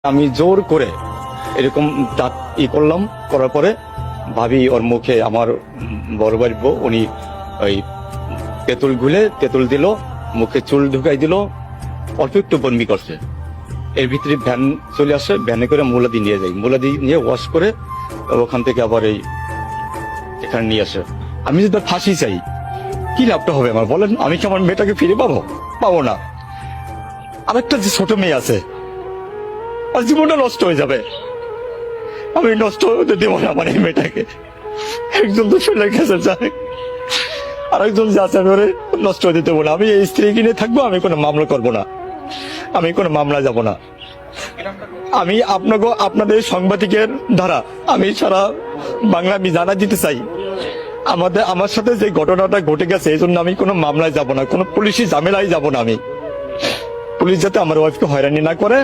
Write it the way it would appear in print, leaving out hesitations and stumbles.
আমি জোর করে এরকম দাঁত করলাম, করার পরে ভাবি ওর মুখে, আমার বড় বাড়ির বউ, উনি ওই তেঁতুল দিল, মুখে চুল ঢুকাই দিল, অল্প একটু বন্মি করছে। এর ভিতরে ভ্যান চলে আসে, ভ্যানে করে মুলাদি নিয়ে যাই, মুলাদি নিয়ে ওয়াশ করে ওখান থেকে আবার এখানে নিয়ে আসে। আমি যদি ফাঁসি চাই, কি লাভটা হবে আমার বলেন? আমি কি আমার মেয়েটাকে ফিরে পাবো না। আরেকটা যে ছোট মেয়ে আছে, আর জীবনটা নষ্ট হয়ে যাবে। আমি নষ্ট হতে দেবো না আমার এই মেয়েটাকে। একজন তো চলে গেছে যায়, আর একজন যাচ্ছে, আমি ওরে নষ্ট হতে দেবো না। আমি এই স্ত্রী কিনে থাকবো, আমি কোনো মামলা করবো না, আমি কোনো মামলা যাব না। আমি আপনাদের সাংবাদিকের দ্বারা আমি সারা বাংলা আমি জানা দিতে চাই, আমার সাথে যে ঘটনাটা ঘটে গেছে, এই জন্য আমি কোনো মামলায় যাব না, কোনো পুলিশি ঝামেলায় যাব না। আমি পুলিশ যাতে আমার ওয়াইফকে হয়রানি না করে,